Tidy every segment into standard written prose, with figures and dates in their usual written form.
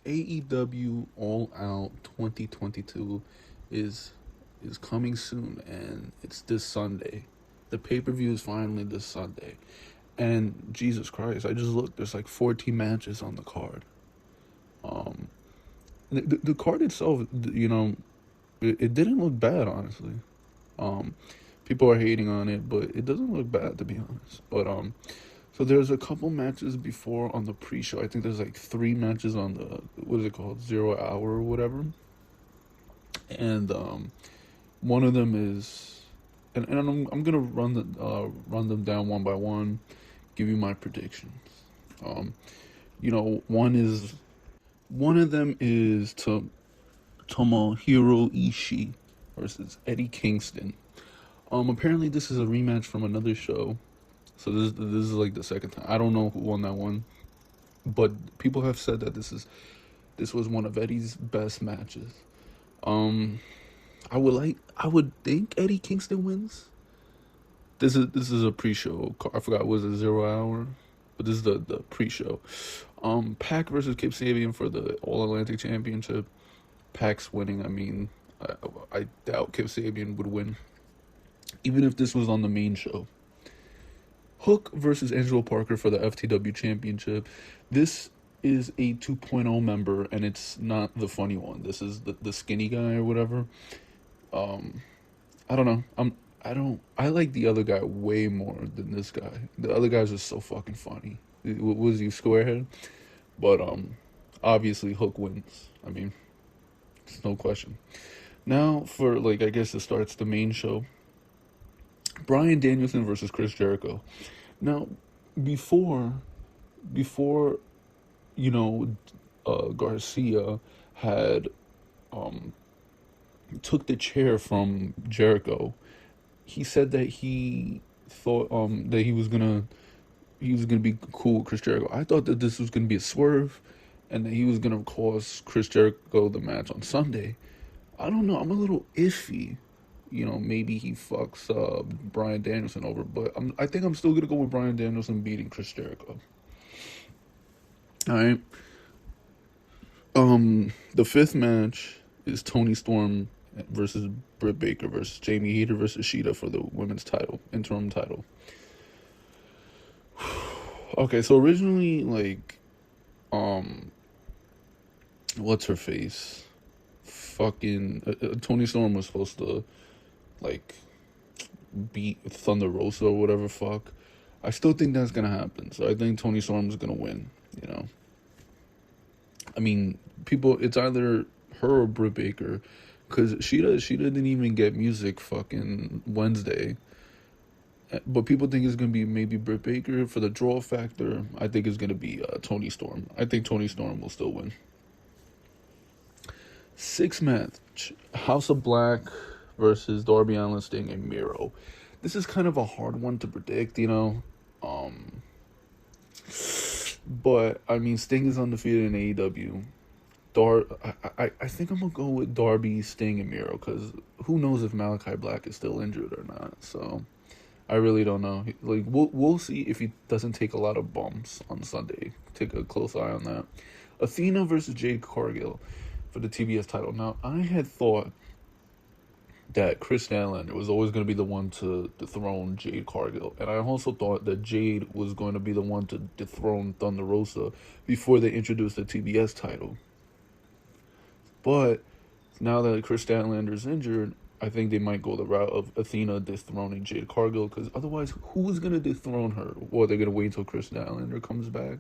AEW All Out 2022 is is coming soon, and it's this Sunday. The pay per view is finally this Sunday, and Jesus Christ, I just looked. There's like 14 matches on the card. Um, the card itself, it didn't look bad, honestly. Um, People are hating on it, but it doesn't look bad, to be honest. So there's a couple matches before on the pre-show. I think there's like three matches on the, what is it called, 0 hour or whatever. And one of them is, and I'm gonna run them down one by one, give you my predictions. Um, one of them is Tomohiro Ishii versus Eddie Kingston. Apparently this is a rematch from another show, so this is like the second time. I don't know who won that one, but people have said that this was one of Eddie's best matches. Um, I would think Eddie Kingston wins. This is a pre-show. I forgot, was it 0 hour, but this is the pre-show. Pac versus Kip Sabian for the All Atlantic Championship. Pac's winning. I mean, I doubt Kip Sabian would win, even if this was on the main show. Hook versus Angelo Parker for the FTW Championship. This is a 2.0 member, and it's not the funny one. This is the skinny guy or whatever. Um, I don't know. I like the other guy way more than this guy. The other guy's just so fucking funny. Was he squarehead? But obviously Hook wins. I mean, it's no question. Now for, like, I guess it starts the main show. Bryan Danielson versus Chris Jericho. Now, before before Garcia had um took the chair from Jericho, he said that he thought that he was gonna be cool with Chris Jericho. I thought that this was gonna be a swerve, and that he was gonna cost Chris Jericho the match on Sunday. I don't know. I'm a little iffy. Maybe he fucks Bryan Danielson over, but I think I'm still gonna go with Bryan Danielson beating Chris Jericho. All right. The fifth match is Toni Storm versus Britt Baker versus Jamie Hayter versus Shida for the women's title, interim title. Okay, so originally, like, um, what's her face? Fucking Toni Storm was supposed to, like, beat Thunder Rosa or whatever. Fuck. I still think that's gonna happen. So I think Toni Storm's gonna win. You know. I mean, people. It's either her or Britt Baker, because Shida didn't even get music fucking Wednesday. But people think it's gonna be maybe Britt Baker for the draw factor. I think it's gonna be Toni Storm. I think Toni Storm will still win. Sixth match: House of Black versus Darby Allin, Sting, and Miro. This is kind of a hard one to predict, Um, but I mean, Sting is undefeated in AEW. I think I'm gonna go with Darby, Sting, and Miro, because who knows if Malakai Black is still injured or not. So I really don't know. Like, we'll see if he doesn't take a lot of bumps on Sunday. Take a close eye on that. Athena versus Jade Cargill for the TBS title. Now, I had thought that Chris Statlander was always going to be the one to dethrone Jade Cargill, and I also thought that Jade was going to be the one to dethrone Thunder Rosa before they introduced the TBS title. But now that Chris Statlander's injured, I think they might go the route of Athena dethroning Jade Cargill, because otherwise, who is going to dethrone her? Or they're going to wait until Chris Statlander comes back.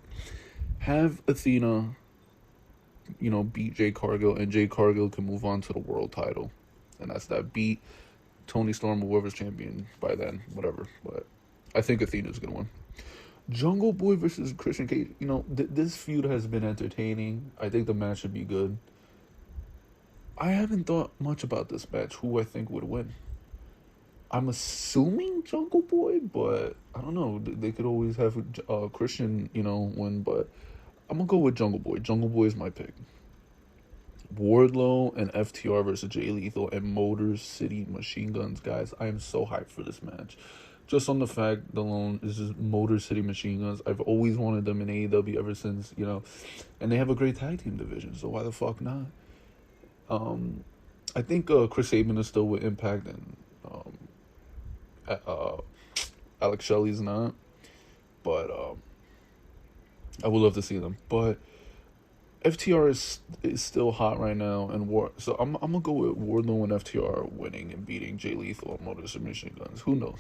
Have Athena, beat Jade Cargill, and Jade Cargill can move on to the world title. And that's that. Beat Toni Storm, whoever's champion by then, whatever. But I think Athena's going to win. Jungle Boy versus Christian Cage. This feud has been entertaining. I think the match should be good. I haven't thought much about this match, who I think would win. I'm assuming Jungle Boy, but I don't know. They could always have Christian, win, but I'm going to go with Jungle Boy. Jungle Boy is my pick. Wardlow and FTR versus Jay Lethal and Motor City Machine Guns. Guys, I am so hyped for this match. just on the fact alone, this is Motor City Machine Guns. I've always wanted them in AEW ever since, and they have a great tag team division, so why the fuck not? I think Chris Sabin is still with Impact, and uh, Alex Shelley's not, but I would love to see them. But FTR is still hot right now, and so I'm gonna go with Wardlow and FTR winning and beating Jay Lethal and Motor City Machine Guns. Who knows?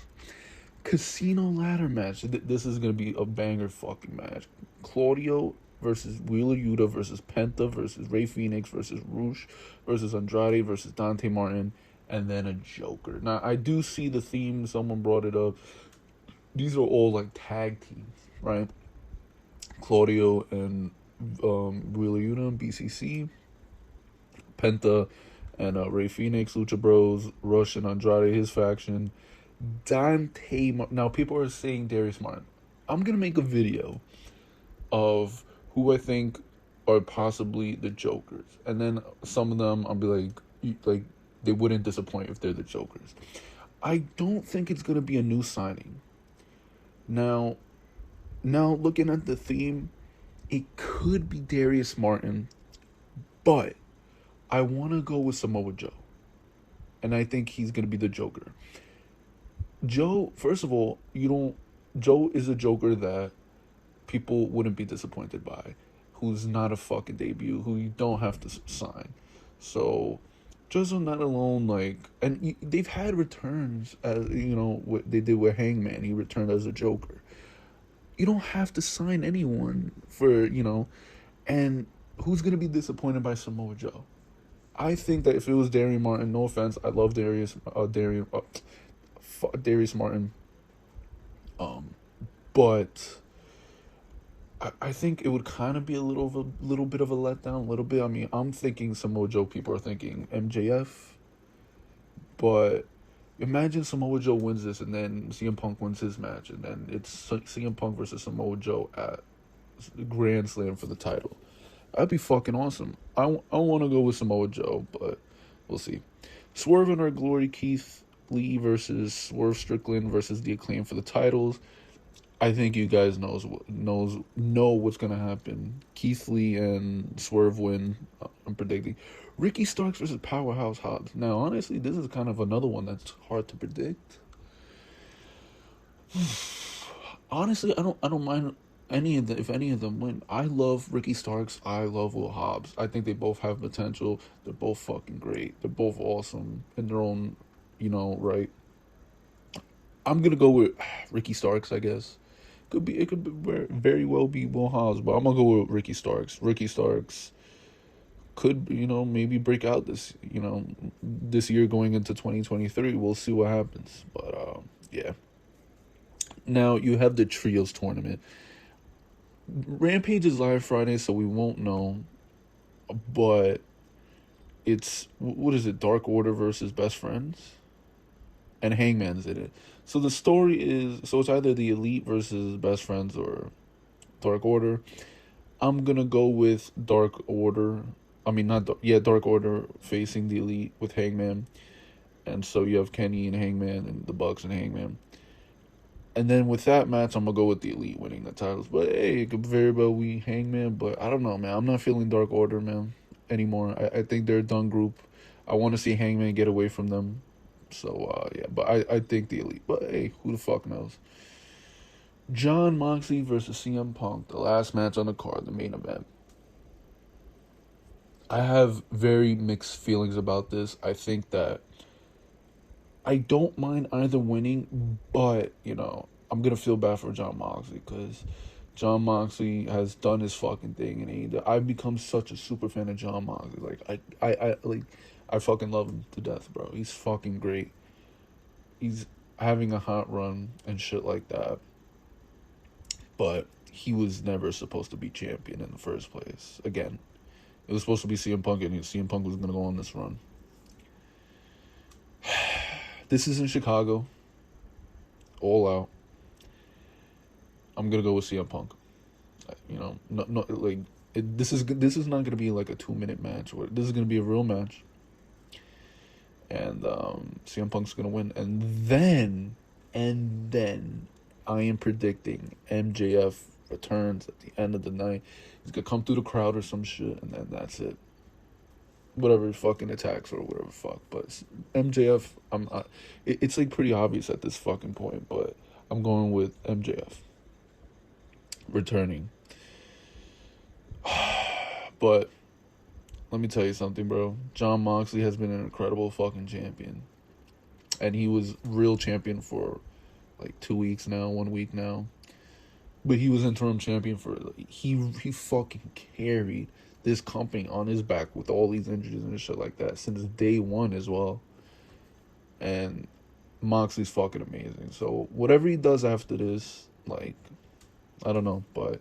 Casino ladder match. This is gonna be a banger fucking match. Claudio versus Wheeler Yuta versus Penta versus Rey Fenix versus Roosh versus Andrade versus Dante Martin, and then a Joker. Now I do see the theme. Someone brought it up. These are all like tag teams, right? Claudio and Wheeler Yuta and BCC, Penta and Rey Fenix, Lucha Bros, Rush and Andrade, his faction. Now people are saying Darius Martin. I'm gonna make a video of who I think are possibly the Jokers, and then some of them I'll be like they wouldn't disappoint if they're the Jokers. I don't think it's gonna be a new signing. Now looking at the theme, it could be Darius Martin, but I want to go with Samoa Joe, and I think he's gonna be the Joker. Joe, first of all, Joe is a Joker that people wouldn't be disappointed by, who's not a fucking debut, who you don't have to sign. So, just on that alone, and they've had returns, as what they did with Hangman. He returned as a Joker. You don't have to sign anyone for, and who's going to be disappointed by Samoa Joe? I think that if it was Darius Martin, no offense, I love Darius Martin, but I think it would kind of be a little bit of a letdown, a little bit. I mean, I'm thinking Samoa Joe, people are thinking MJF, but imagine Samoa Joe wins this, and then CM Punk wins his match, and then it's CM Punk versus Samoa Joe at Grand Slam for the title. That'd be fucking awesome. I want to go with Samoa Joe, but we'll see. Swerve in Our Glory, Keith Lee versus Swerve Strickland versus The Acclaim for the titles. I think you guys know what's gonna happen. Keith Lee and Swerve win. I'm predicting. Ricky Starks versus Powerhouse Hobbs. Now, honestly, this is kind of another one that's hard to predict. Honestly, I don't mind any of them if any of them win. I love Ricky Starks. I love Will Hobbs. I think they both have potential. They're both fucking great. They're both awesome in their own, right. I'm gonna go with Ricky Starks, I guess. It could very well be Will Hobbs, but I'm gonna go with Ricky Starks. Ricky Starks could, maybe break out this year going into 2023. We'll see what happens. But yeah. Now you have the Trios tournament. Rampage is live Friday, so we won't know. But it's, what is it? Dark Order versus Best Friends, and Hangman's in it. So the story is, it's either the Elite versus Best Friends or Dark Order. I'm gonna go with Dark Order. Dark Order facing the Elite with Hangman. And so you have Kenny and Hangman and the Bucks and Hangman. And then with that match, I'm gonna go with the Elite winning the titles. But hey, it could very well be Hangman. But I don't know, man. I'm not feeling Dark Order, man, anymore. I think they're a done group. I want to see Hangman get away from them. So, yeah, but I think the Elite. But, hey, who the fuck knows? Jon Moxley versus CM Punk, the last match on the card, the main event. I have very mixed feelings about this. I think that I don't mind either winning, but, I'm going to feel bad for Jon Moxley because Jon Moxley has done his fucking thing. And I've become such a super fan of Jon Moxley. I fucking love him to death, bro. He's fucking great. He's having a hot run and shit like that. But he was never supposed to be champion in the first place. Again, it was supposed to be CM Punk, and CM Punk was going to go on this run. This is in Chicago. All Out. I'm going to go with CM Punk. This is not going to be like a 2-minute match. This is going to be a real match. And CM Punk's going to win. And then And then I am predicting MJF returns at the end of the night. He's gonna come through the crowd or some shit, and then that's it. Whatever fucking attacks or whatever fuck. But MJF, I'm not. It's like pretty obvious at this fucking point, but I'm going with MJF returning. But let me tell you something, bro. Jon Moxley has been an incredible fucking champion. And he was real champion for like 2 weeks now, 1 week now. But he was interim champion for he fucking carried this company on his back with all these injuries and shit like that since day one as well. And Moxley's fucking amazing. So whatever he does after this, like, I don't know, but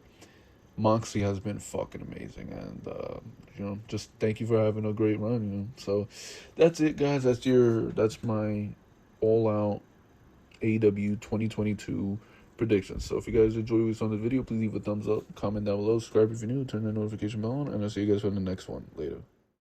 Moxley has been fucking amazing, and just thank you for having a great run. So that's it, guys. That's my All Out AEW 2022 predictions. So if you guys enjoy what's on the video, please leave a thumbs up, comment down below, subscribe if you're new, turn the notification bell on, and I'll see you guys for the next one later.